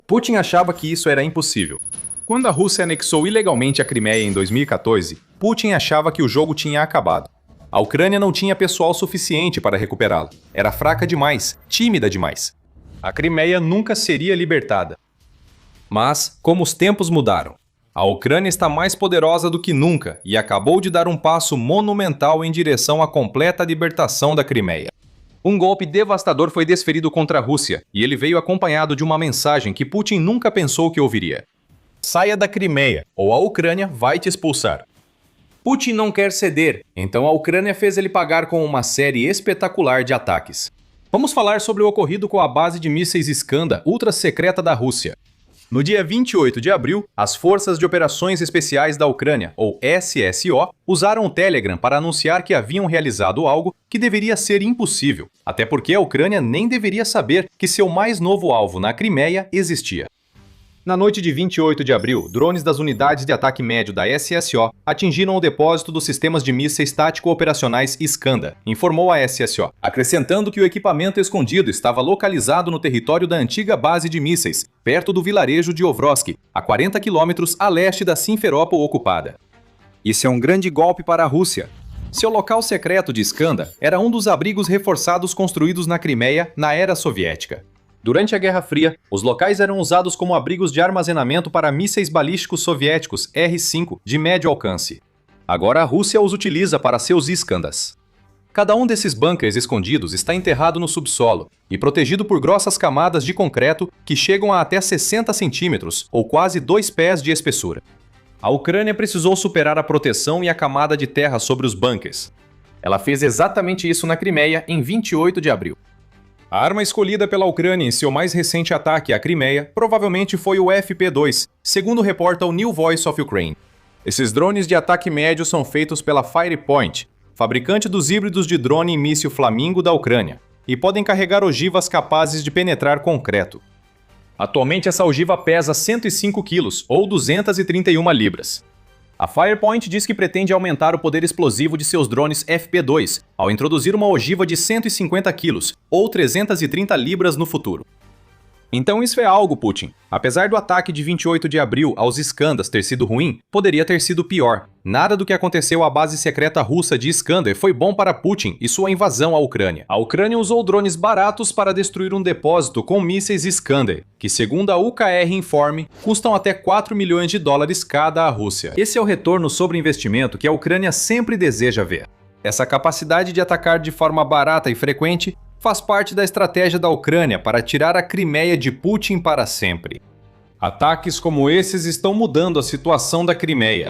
Putin achava que isso era impossível. Quando a Rússia anexou ilegalmente a Crimeia em 2014, Putin achava que o jogo tinha acabado. A Ucrânia não tinha pessoal suficiente para recuperá-la. Era fraca demais, tímida demais. A Crimeia nunca seria libertada. Mas, como os tempos mudaram, a Ucrânia está mais poderosa do que nunca e acabou de dar um passo monumental em direção à completa libertação da Crimeia. Um golpe devastador foi desferido contra a Rússia, e ele veio acompanhado de uma mensagem que Putin nunca pensou que ouviria. Saia da Crimeia, ou a Ucrânia vai te expulsar. Putin não quer ceder, então a Ucrânia fez ele pagar com uma série espetacular de ataques. Vamos falar sobre o ocorrido com a base de mísseis Iskander ultra secreta da Rússia. No dia 28 de abril, as Forças de Operações Especiais da Ucrânia, ou SSO, usaram o Telegram para anunciar que haviam realizado algo que deveria ser impossível, até porque a Ucrânia nem deveria saber que seu mais novo alvo na Crimeia existia. Na noite de 28 de abril, drones das unidades de ataque médio da SSO atingiram o depósito dos sistemas de mísseis tático-operacionais Iskander, informou a SSO, acrescentando que o equipamento escondido estava localizado no território da antiga base de mísseis, perto do vilarejo de Ovrovsky, a 40 quilômetros a leste da Simferópol ocupada. Isso é um grande golpe para a Rússia. Seu local secreto de Iskander era um dos abrigos reforçados construídos na Crimeia na era soviética. Durante a Guerra Fria, os locais eram usados como abrigos de armazenamento para mísseis balísticos soviéticos R-5 de médio alcance. Agora a Rússia os utiliza para seus Iskanders. Cada um desses bunkers escondidos está enterrado no subsolo e protegido por grossas camadas de concreto que chegam a até 60 centímetros, ou quase 2 pés de espessura. A Ucrânia precisou superar a proteção e a camada de terra sobre os bunkers. Ela fez exatamente isso na Crimeia em 28 de abril. A arma escolhida pela Ucrânia em seu mais recente ataque à Crimeia provavelmente foi o FP-2, segundo reporta o New Voice of Ukraine. Esses drones de ataque médio são feitos pela Firepoint, fabricante dos híbridos de drone e míssil Flamingo da Ucrânia, e podem carregar ogivas capazes de penetrar concreto. Atualmente essa ogiva pesa 105 quilos, ou 231 libras. A Firepoint diz que pretende aumentar o poder explosivo de seus drones FP-2 ao introduzir uma ogiva de 150 quilos, ou 330 libras no futuro. Então isso é algo, Putin. Apesar do ataque de 28 de abril aos Iskanders ter sido ruim, poderia ter sido pior. Nada do que aconteceu à base secreta russa de Iskander foi bom para Putin e sua invasão à Ucrânia. A Ucrânia usou drones baratos para destruir um depósito com mísseis Iskander, que segundo a UKR Informe, custam até 4 milhões de dólares cada à Rússia. Esse é o retorno sobre investimento que a Ucrânia sempre deseja ver. Essa capacidade de atacar de forma barata e frequente faz parte da estratégia da Ucrânia para tirar a Crimeia de Putin para sempre. Ataques como esses estão mudando a situação da Crimeia.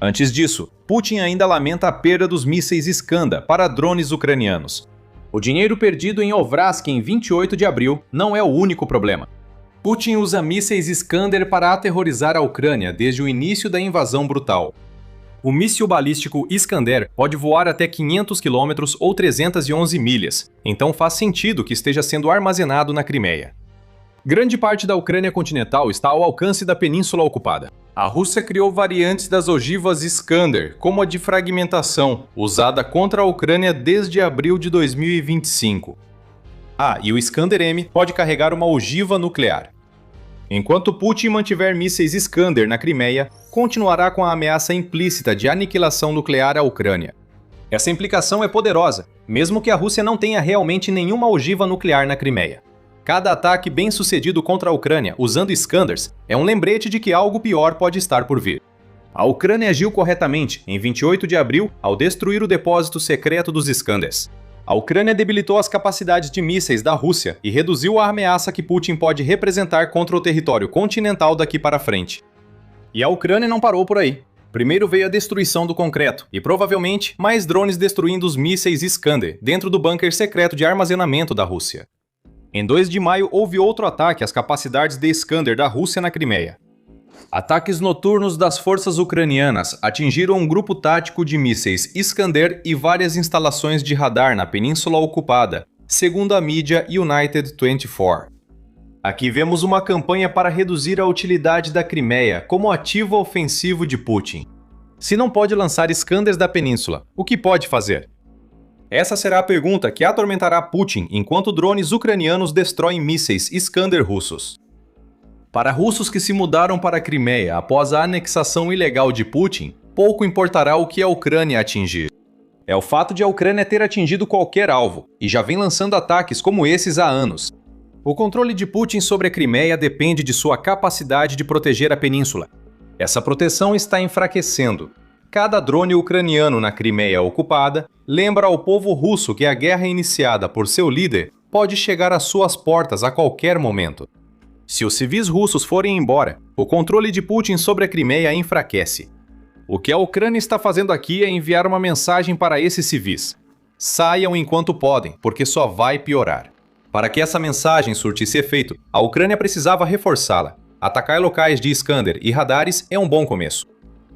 Antes disso, Putin ainda lamenta a perda dos mísseis Iskander para drones ucranianos. O dinheiro perdido em Ovrazhk em 28 de abril não é o único problema. Putin usa mísseis Iskander para aterrorizar a Ucrânia desde o início da invasão brutal. O míssil balístico Iskander pode voar até 500 km ou 311 milhas, então faz sentido que esteja sendo armazenado na Crimeia. Grande parte da Ucrânia continental está ao alcance da península ocupada. A Rússia criou variantes das ogivas Iskander, como a de fragmentação, usada contra a Ucrânia desde abril de 2025. E o Iskander-M pode carregar uma ogiva nuclear. Enquanto Putin mantiver mísseis Iskander na Crimeia, continuará com a ameaça implícita de aniquilação nuclear à Ucrânia. Essa implicação é poderosa, mesmo que a Rússia não tenha realmente nenhuma ogiva nuclear na Crimeia. Cada ataque bem-sucedido contra a Ucrânia usando Iskanders é um lembrete de que algo pior pode estar por vir. A Ucrânia agiu corretamente em 28 de abril ao destruir o depósito secreto dos Iskanders. A Ucrânia debilitou as capacidades de mísseis da Rússia e reduziu a ameaça que Putin pode representar contra o território continental daqui para frente. E a Ucrânia não parou por aí. Primeiro veio a destruição do concreto e provavelmente mais drones destruindo os mísseis Iskander dentro do bunker secreto de armazenamento da Rússia. Em 2 de maio houve outro ataque às capacidades de Iskander da Rússia na Crimeia. Ataques noturnos das forças ucranianas atingiram um grupo tático de mísseis Iskander e várias instalações de radar na península ocupada, segundo a mídia United 24. Aqui vemos uma campanha para reduzir a utilidade da Crimeia como ativo ofensivo de Putin. Se não pode lançar Iskanders da península, o que pode fazer? Essa será a pergunta que atormentará Putin enquanto drones ucranianos destroem mísseis Iskander russos. Para russos que se mudaram para a Crimeia após a anexação ilegal de Putin, pouco importará o que a Ucrânia atingir. É o fato de a Ucrânia ter atingido qualquer alvo, e já vem lançando ataques como esses há anos. O controle de Putin sobre a Crimeia depende de sua capacidade de proteger a península. Essa proteção está enfraquecendo. Cada drone ucraniano na Crimeia ocupada lembra ao povo russo que a guerra iniciada por seu líder pode chegar às suas portas a qualquer momento. Se os civis russos forem embora, o controle de Putin sobre a Crimeia enfraquece. O que a Ucrânia está fazendo aqui é enviar uma mensagem para esses civis. Saiam enquanto podem, porque só vai piorar. Para que essa mensagem surtisse efeito, a Ucrânia precisava reforçá-la. Atacar locais de Iskander e radares é um bom começo.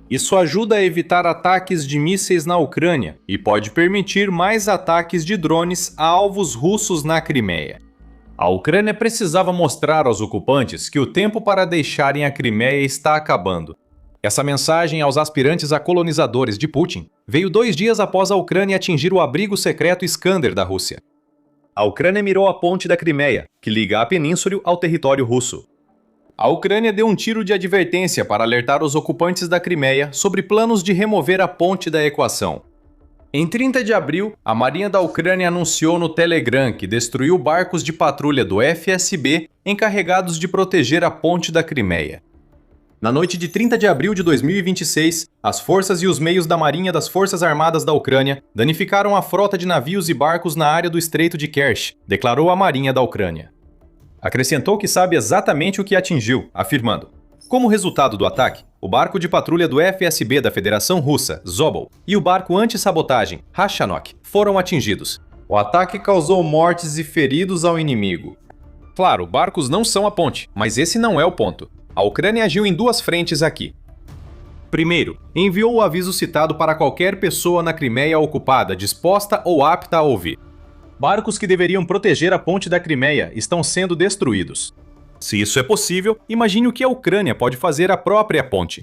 Isso ajuda a evitar ataques de mísseis na Ucrânia e pode permitir mais ataques de drones a alvos russos na Crimeia. A Ucrânia precisava mostrar aos ocupantes que o tempo para deixarem a Crimeia está acabando. Essa mensagem aos aspirantes a colonizadores de Putin veio 2 dias após a Ucrânia atingir o abrigo secreto Iskander da Rússia. A Ucrânia mirou a ponte da Crimeia, que liga a península ao território russo. A Ucrânia deu um tiro de advertência para alertar os ocupantes da Crimeia sobre planos de remover a ponte da equação. Em 30 de abril, a Marinha da Ucrânia anunciou no Telegram que destruiu barcos de patrulha do FSB encarregados de proteger a ponte da Crimeia. Na noite de 30 de abril de 2026, as forças e os meios da Marinha das Forças Armadas da Ucrânia danificaram a frota de navios e barcos na área do Estreito de Kerch, declarou a Marinha da Ucrânia. Acrescentou que sabe exatamente o que atingiu, afirmando: como resultado do ataque, o barco de patrulha do FSB da Federação Russa, Zobel, e o barco anti-sabotagem, Rashanok, foram atingidos. O ataque causou mortes e feridos ao inimigo. Claro, barcos não são a ponte, mas esse não é o ponto. A Ucrânia agiu em 2 frentes aqui. Primeiro, enviou o aviso citado para qualquer pessoa na Crimeia ocupada disposta ou apta a ouvir. Barcos que deveriam proteger a ponte da Crimeia estão sendo destruídos. Se isso é possível, imagine o que a Ucrânia pode fazer à própria ponte.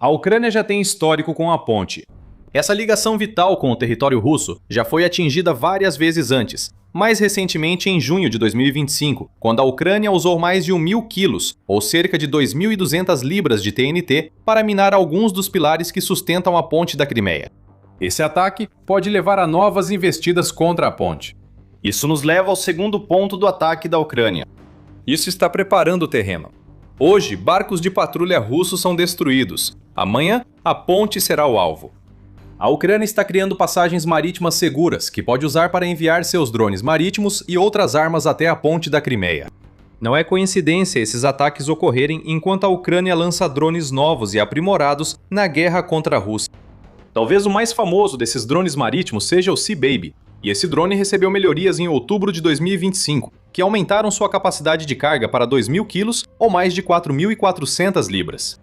A Ucrânia já tem histórico com a ponte. Essa ligação vital com o território russo já foi atingida várias vezes antes, mais recentemente em junho de 2025, quando a Ucrânia usou mais de 1.000 quilos, ou cerca de 2.200 libras de TNT, para minar alguns dos pilares que sustentam a ponte da Crimeia. Esse ataque pode levar a novas investidas contra a ponte. Isso nos leva ao segundo ponto do ataque da Ucrânia. Isso está preparando o terreno. Hoje, barcos de patrulha russos são destruídos. Amanhã, a ponte será o alvo. A Ucrânia está criando passagens marítimas seguras, que pode usar para enviar seus drones marítimos e outras armas até a ponte da Crimeia. Não é coincidência esses ataques ocorrerem enquanto a Ucrânia lança drones novos e aprimorados na guerra contra a Rússia. Talvez o mais famoso desses drones marítimos seja o Sea Baby, e esse drone recebeu melhorias em outubro de 2025, que aumentaram sua capacidade de carga para 2.000 quilos ou mais de 4.400 libras.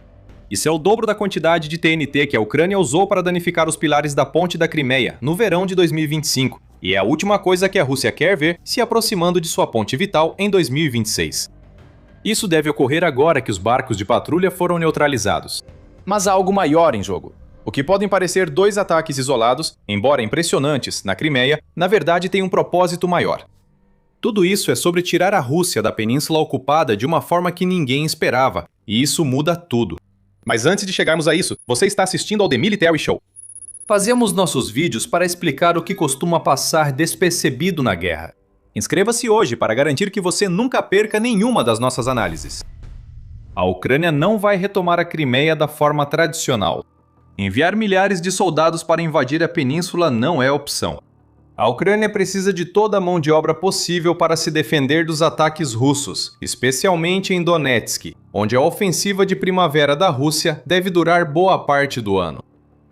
Isso é o dobro da quantidade de TNT que a Ucrânia usou para danificar os pilares da ponte da Crimeia no verão de 2025, e é a última coisa que a Rússia quer ver se aproximando de sua ponte vital em 2026. Isso deve ocorrer agora que os barcos de patrulha foram neutralizados. Mas há algo maior em jogo. O que podem parecer 2 ataques isolados, embora impressionantes, na Crimeia, na verdade tem um propósito maior. Tudo isso é sobre tirar a Rússia da península ocupada de uma forma que ninguém esperava, e isso muda tudo. Mas antes de chegarmos a isso, você está assistindo ao The Military Show. Fazemos nossos vídeos para explicar o que costuma passar despercebido na guerra. Inscreva-se hoje para garantir que você nunca perca nenhuma das nossas análises. A Ucrânia não vai retomar a Crimeia da forma tradicional. Enviar milhares de soldados para invadir a península não é opção. A Ucrânia precisa de toda a mão de obra possível para se defender dos ataques russos, especialmente em Donetsk, onde a ofensiva de primavera da Rússia deve durar boa parte do ano.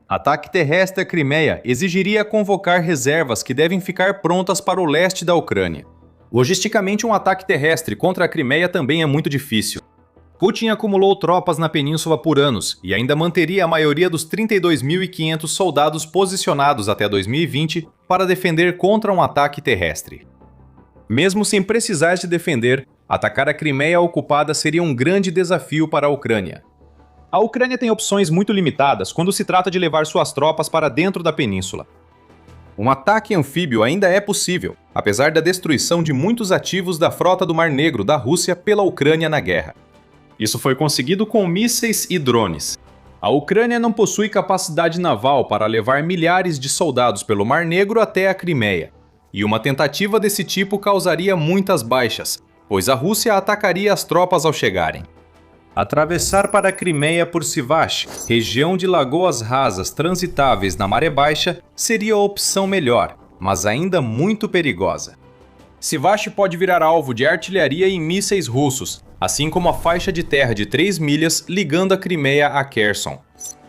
Ataque terrestre à Crimeia exigiria convocar reservas que devem ficar prontas para o leste da Ucrânia. Logisticamente, um ataque terrestre contra a Crimeia também é muito difícil. Putin acumulou tropas na península por anos e ainda manteria a maioria dos 32.500 soldados posicionados até 2020 para defender contra um ataque terrestre. Mesmo sem precisar se defender, atacar a Crimeia ocupada seria um grande desafio para a Ucrânia. A Ucrânia tem opções muito limitadas quando se trata de levar suas tropas para dentro da península. Um ataque anfíbio ainda é possível, apesar da destruição de muitos ativos da frota do Mar Negro da Rússia pela Ucrânia na guerra. Isso foi conseguido com mísseis e drones. A Ucrânia não possui capacidade naval para levar milhares de soldados pelo Mar Negro até a Crimeia, e uma tentativa desse tipo causaria muitas baixas, pois a Rússia atacaria as tropas ao chegarem. Atravessar para a Crimeia por Sivash, região de lagoas rasas transitáveis na maré baixa, seria a opção melhor, mas ainda muito perigosa. Sivash pode virar alvo de artilharia e mísseis russos, assim como a faixa de terra de 3 milhas ligando a Crimeia a Kherson.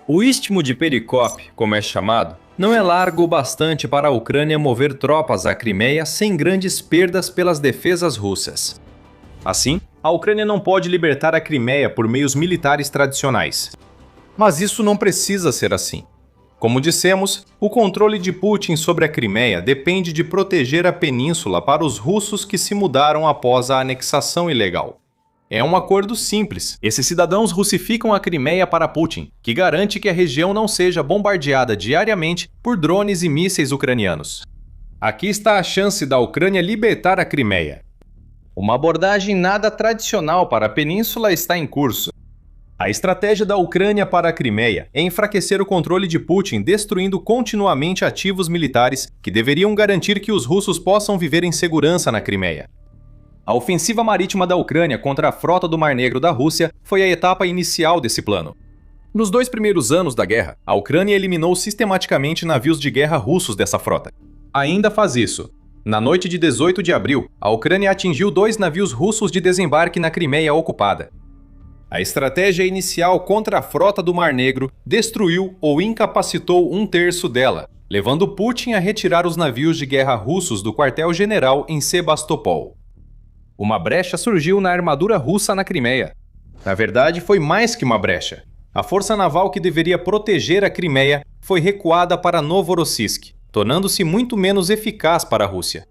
O Istmo de Perikop, como é chamado, não é largo o bastante para a Ucrânia mover tropas à Crimeia sem grandes perdas pelas defesas russas. Assim, a Ucrânia não pode libertar a Crimeia por meios militares tradicionais. Mas isso não precisa ser assim. Como dissemos, o controle de Putin sobre a Crimeia depende de proteger a península para os russos que se mudaram após a anexação ilegal. É um acordo simples. Esses cidadãos russificam a Crimeia para Putin, que garante que a região não seja bombardeada diariamente por drones e mísseis ucranianos. Aqui está a chance da Ucrânia libertar a Crimeia. Uma abordagem nada tradicional para a península está em curso. A estratégia da Ucrânia para a Crimeia é enfraquecer o controle de Putin, destruindo continuamente ativos militares que deveriam garantir que os russos possam viver em segurança na Crimeia. A ofensiva marítima da Ucrânia contra a frota do Mar Negro da Rússia foi a etapa inicial desse plano. Nos 2 primeiros anos da guerra, a Ucrânia eliminou sistematicamente navios de guerra russos dessa frota. Ainda faz isso. Na noite de 18 de abril, a Ucrânia atingiu 2 navios russos de desembarque na Crimeia ocupada. A estratégia inicial contra a frota do Mar Negro destruiu ou incapacitou 1/3 dela, levando Putin a retirar os navios de guerra russos do quartel-general em Sebastopol. Uma brecha surgiu na armadura russa na Crimeia. Na verdade, foi mais que uma brecha. A força naval que deveria proteger a Crimeia foi recuada para Novorossiysk, tornando-se muito menos eficaz para a Rússia.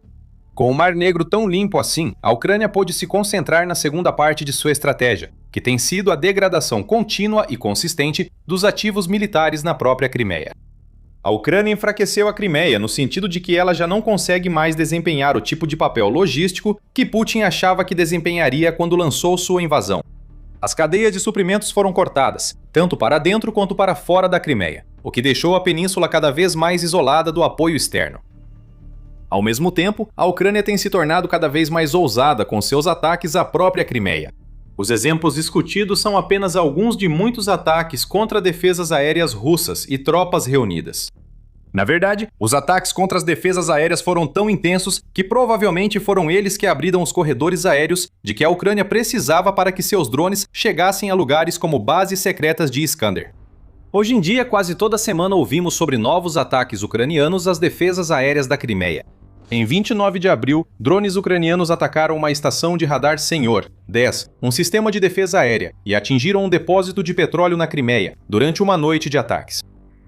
Com o Mar Negro tão limpo assim, a Ucrânia pôde se concentrar na segunda parte de sua estratégia, que tem sido a degradação contínua e consistente dos ativos militares na própria Crimeia. A Ucrânia enfraqueceu a Crimeia no sentido de que ela já não consegue mais desempenhar o tipo de papel logístico que Putin achava que desempenharia quando lançou sua invasão. As cadeias de suprimentos foram cortadas, tanto para dentro quanto para fora da Crimeia, o que deixou a península cada vez mais isolada do apoio externo. Ao mesmo tempo, a Ucrânia tem se tornado cada vez mais ousada com seus ataques à própria Crimeia. Os exemplos discutidos são apenas alguns de muitos ataques contra defesas aéreas russas e tropas reunidas. Na verdade, os ataques contra as defesas aéreas foram tão intensos que provavelmente foram eles que abriram os corredores aéreos de que a Ucrânia precisava para que seus drones chegassem a lugares como bases secretas de Iskander. Hoje em dia, quase toda semana ouvimos sobre novos ataques ucranianos às defesas aéreas da Crimeia. Em 29 de abril, drones ucranianos atacaram uma estação de radar Senhor 10, um sistema de defesa aérea, e atingiram um depósito de petróleo na Crimeia, durante uma noite de ataques.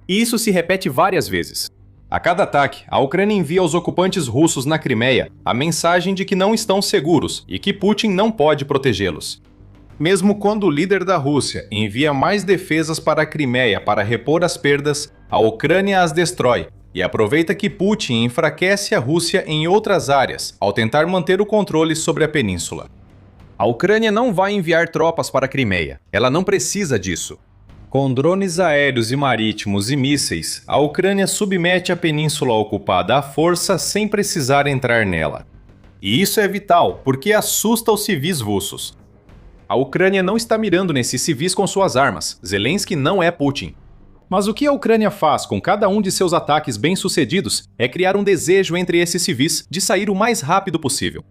E isso se repete várias vezes. A cada ataque, a Ucrânia envia aos ocupantes russos na Crimeia a mensagem de que não estão seguros e que Putin não pode protegê-los. Mesmo quando o líder da Rússia envia mais defesas para a Crimeia para repor as perdas, a Ucrânia as destrói, e aproveita que Putin enfraquece a Rússia em outras áreas, ao tentar manter o controle sobre a península. A Ucrânia não vai enviar tropas para a Crimeia. Ela não precisa disso. Com drones aéreos e marítimos e mísseis, a Ucrânia submete a península ocupada à força sem precisar entrar nela. E isso é vital, porque assusta os civis russos. A Ucrânia não está mirando nesses civis com suas armas. Zelensky não é Putin. Mas o que a Ucrânia faz com cada um de seus ataques bem-sucedidos é criar um desejo entre esses civis de sair o mais rápido possível.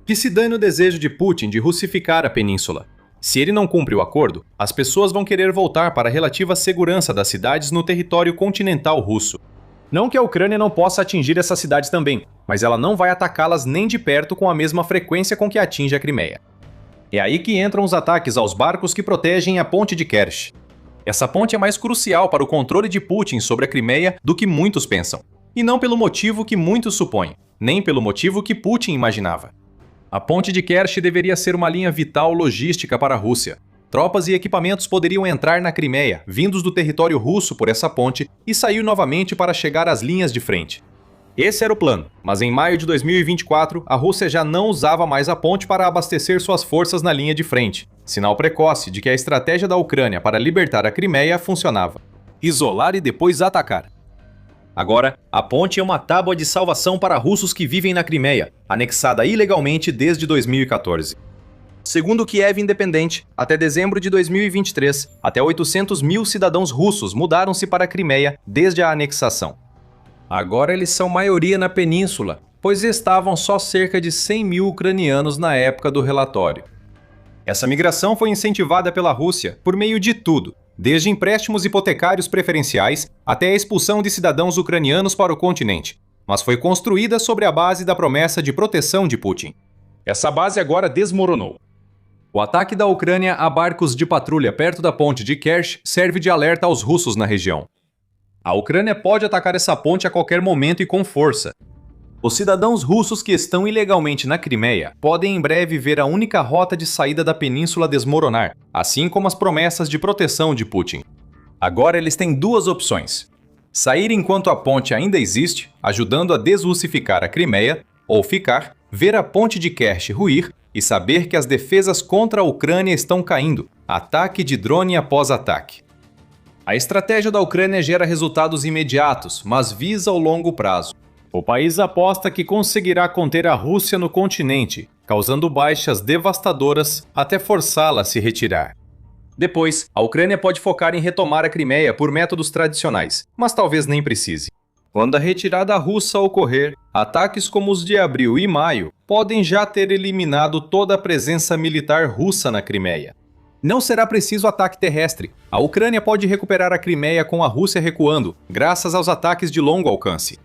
Que se dane o desejo de Putin de russificar a península. Se ele não cumpre o acordo, as pessoas vão querer voltar para a relativa segurança das cidades no território continental russo. Não que a Ucrânia não possa atingir essas cidades também, mas ela não vai atacá-las nem de perto com a mesma frequência com que atinge a Crimeia. É aí que entram os ataques aos barcos que protegem a ponte de Kerch. Essa ponte é mais crucial para o controle de Putin sobre a Crimeia do que muitos pensam. E não pelo motivo que muitos supõem, nem pelo motivo que Putin imaginava. A ponte de Kerch deveria ser uma linha vital logística para a Rússia. Tropas e equipamentos poderiam entrar na Crimeia, vindos do território russo por essa ponte, e sair novamente para chegar às linhas de frente. Esse era o plano, mas em maio de 2024, a Rússia já não usava mais a ponte para abastecer suas forças na linha de frente, sinal precoce de que a estratégia da Ucrânia para libertar a Crimeia funcionava: isolar e depois atacar. Agora, a ponte é uma tábua de salvação para russos que vivem na Crimeia, anexada ilegalmente desde 2014. Segundo Kiev Independente, até dezembro de 2023, até 800 mil cidadãos russos mudaram-se para a Crimeia desde a anexação. Agora eles são maioria na península, pois estavam só cerca de 100 mil ucranianos na época do relatório. Essa migração foi incentivada pela Rússia por meio de tudo, desde empréstimos hipotecários preferenciais até a expulsão de cidadãos ucranianos para o continente, mas foi construída sobre a base da promessa de proteção de Putin. Essa base agora desmoronou. O ataque da Ucrânia a barcos de patrulha perto da ponte de Kerch serve de alerta aos russos na região. A Ucrânia pode atacar essa ponte a qualquer momento e com força. Os cidadãos russos que estão ilegalmente na Crimeia podem em breve ver a única rota de saída da península desmoronar, assim como as promessas de proteção de Putin. Agora eles têm duas opções: sair enquanto a ponte ainda existe, ajudando a desrussificar a Crimeia, ou ficar, ver a ponte de Kerch ruir e saber que as defesas contra a Ucrânia estão caindo, ataque de drone após ataque. A estratégia da Ucrânia gera resultados imediatos, mas visa o longo prazo. O país aposta que conseguirá conter a Rússia no continente, causando baixas devastadoras até forçá-la a se retirar. Depois, a Ucrânia pode focar em retomar a Crimeia por métodos tradicionais, mas talvez nem precise. Quando a retirada russa ocorrer, ataques como os de abril e maio podem já ter eliminado toda a presença militar russa na Crimeia. Não será preciso ataque terrestre. A Ucrânia pode recuperar a Crimeia com a Rússia recuando, graças aos ataques de longo alcance.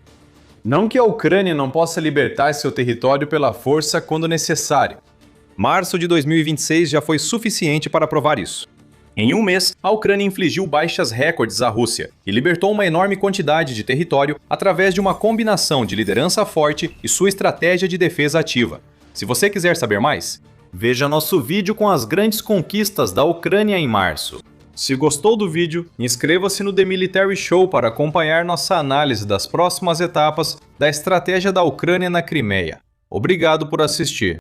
Não que a Ucrânia não possa libertar seu território pela força quando necessário. Março de 2026 já foi suficiente para provar isso. Em um mês, a Ucrânia infligiu baixas recordes à Rússia e libertou uma enorme quantidade de território através de uma combinação de liderança forte e sua estratégia de defesa ativa. Se você quiser saber mais, veja nosso vídeo com as grandes conquistas da Ucrânia em março. Se gostou do vídeo, inscreva-se no The Military Show para acompanhar nossa análise das próximas etapas da estratégia da Ucrânia na Crimeia. Obrigado por assistir.